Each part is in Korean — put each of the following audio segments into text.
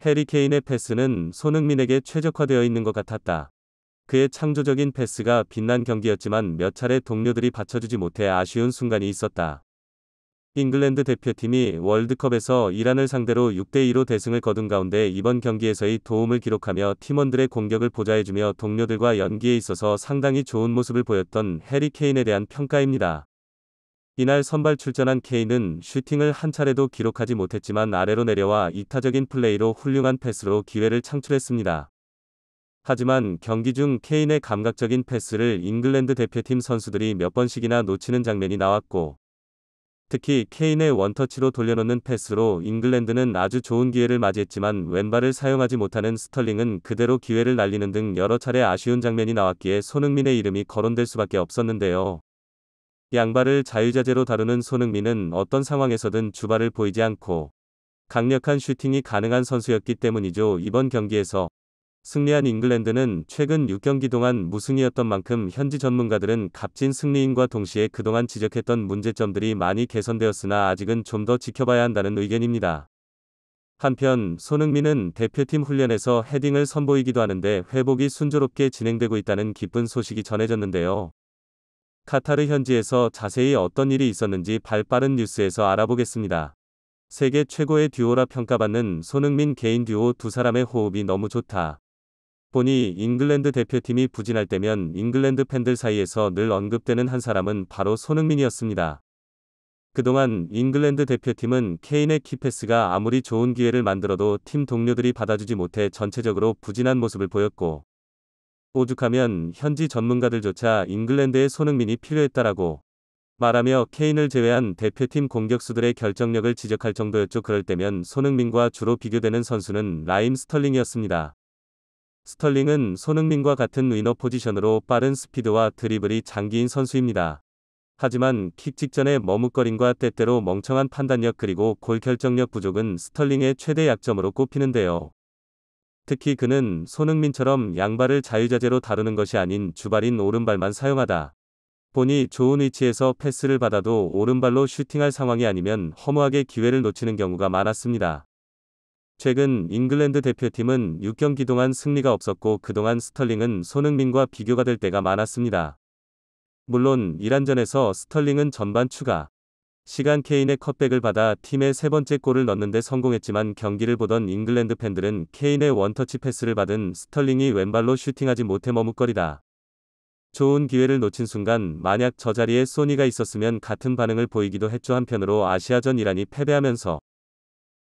해리 케인의 패스는 손흥민에게 최적화되어 있는 것 같았다. 그의 창조적인 패스가 빛난 경기였지만 몇 차례 동료들이 받쳐주지 못해 아쉬운 순간이 있었다. 잉글랜드 대표팀이 월드컵에서 이란을 상대로 6대2로 대승을 거둔 가운데 이번 경기에서의 도움을 기록하며 팀원들의 공격을 보좌해주며 동료들과 연기에 있어서 상당히 좋은 모습을 보였던 해리 케인에 대한 평가입니다. 이날 선발 출전한 케인은 슈팅을 한 차례도 기록하지 못했지만 아래로 내려와 이타적인 플레이로 훌륭한 패스로 기회를 창출했습니다. 하지만 경기 중 케인의 감각적인 패스를 잉글랜드 대표팀 선수들이 몇 번씩이나 놓치는 장면이 나왔고, 특히 케인의 원터치로 돌려놓는 패스로 잉글랜드는 아주 좋은 기회를 맞이했지만 왼발을 사용하지 못하는 스털링은 그대로 기회를 날리는 등 여러 차례 아쉬운 장면이 나왔기에 손흥민의 이름이 거론될 수밖에 없었는데요. 양발을 자유자재로 다루는 손흥민은 어떤 상황에서든 주발을 보이지 않고 강력한 슈팅이 가능한 선수였기 때문이죠. 이번 경기에서 승리한 잉글랜드는 최근 6경기 동안 무승이었던 만큼 현지 전문가들은 값진 승리인과 동시에 그동안 지적했던 문제점들이 많이 개선되었으나 아직은 좀 더 지켜봐야 한다는 의견입니다. 한편 손흥민은 대표팀 훈련에서 헤딩을 선보이기도 하는데 회복이 순조롭게 진행되고 있다는 기쁜 소식이 전해졌는데요. 카타르 현지에서 자세히 어떤 일이 있었는지 발빠른 뉴스에서 알아보겠습니다. 세계 최고의 듀오라 평가받는 손흥민 개인 듀오 두 사람의 호흡이 너무 좋다. 보니 잉글랜드 대표팀이 부진할 때면 잉글랜드 팬들 사이에서 늘 언급되는 한 사람은 바로 손흥민이었습니다. 그동안 잉글랜드 대표팀은 케인의 키패스가 아무리 좋은 기회를 만들어도 팀 동료들이 받아주지 못해 전체적으로 부진한 모습을 보였고, 오죽하면 현지 전문가들조차 잉글랜드의 손흥민이 필요했다라고 말하며 케인을 제외한 대표팀 공격수들의 결정력을 지적할 정도였죠. 그럴 때면 손흥민과 주로 비교되는 선수는 라임 스털링이었습니다. 스털링은 손흥민과 같은 위너 포지션으로 빠른 스피드와 드리블이 장기인 선수입니다. 하지만 킥 직전의 머뭇거림과 때때로 멍청한 판단력 그리고 골 결정력 부족은 스털링의 최대 약점으로 꼽히는데요. 특히 그는 손흥민처럼 양발을 자유자재로 다루는 것이 아닌 주발인 오른발만 사용하다 보니 좋은 위치에서 패스를 받아도 오른발로 슈팅할 상황이 아니면 허무하게 기회를 놓치는 경우가 많았습니다. 최근 잉글랜드 대표팀은 6경기 동안 승리가 없었고 그동안 스털링은 손흥민과 비교가 될 때가 많았습니다. 물론 이란전에서 스털링은 전반 추가 시간 케인의 컷백을 받아 팀의 세 번째 골을 넣는데 성공했지만 경기를 보던 잉글랜드 팬들은 케인의 원터치 패스를 받은 스털링이 왼발로 슈팅하지 못해 머뭇거리다 좋은 기회를 놓친 순간 만약 저 자리에 소니가 있었으면 같은 반응을 보이기도 했죠. 한편으로 아시아전 이란이 패배하면서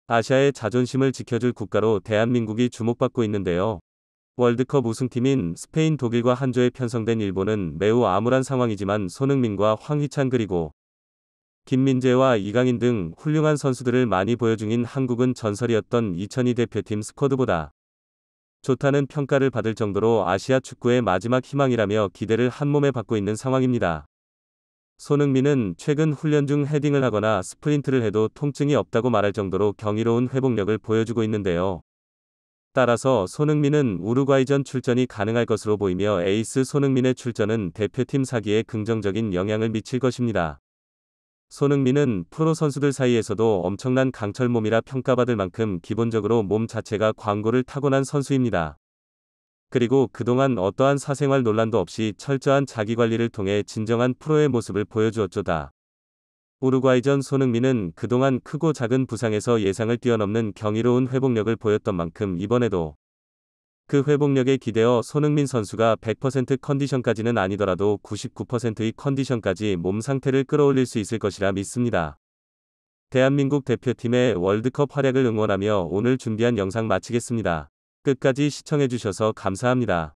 아시아의 자존심을 지켜줄 국가로 대한민국이 주목받고 있는데요. 월드컵 우승팀인 스페인, 독일과 한 조에 편성된 일본은 매우 암울한 상황이지만 손흥민과 황희찬 그리고 김민재와 이강인 등 훌륭한 선수들을 많이 보여 중인 한국은 전설이었던 2002 대표팀 스쿼드보다 좋다는 평가를 받을 정도로 아시아 축구의 마지막 희망이라며 기대를 한몸에 받고 있는 상황입니다. 손흥민은 최근 훈련 중 헤딩을 하거나 스프린트를 해도 통증이 없다고 말할 정도로 경이로운 회복력을 보여주고 있는데요. 따라서 손흥민은 우루과이전 출전이 가능할 것으로 보이며 에이스 손흥민의 출전은 대표팀 사기에 긍정적인 영향을 미칠 것입니다. 손흥민은 프로 선수들 사이에서도 엄청난 강철 몸이라 평가받을 만큼 기본적으로 몸 자체가 광고를 타고난 선수입니다. 그리고 그동안 어떠한 사생활 논란도 없이 철저한 자기관리를 통해 진정한 프로의 모습을 보여주었죠다. 우루과이전 손흥민은 그동안 크고 작은 부상에서 예상을 뛰어넘는 경이로운 회복력을 보였던 만큼 이번에도 그 회복력에 기대어 손흥민 선수가 100% 컨디션까지는 아니더라도 99%의 컨디션까지 몸 상태를 끌어올릴 수 있을 것이라 믿습니다. 대한민국 대표팀의 월드컵 활약을 응원하며 오늘 준비한 영상 마치겠습니다. 끝까지 시청해주셔서 감사합니다.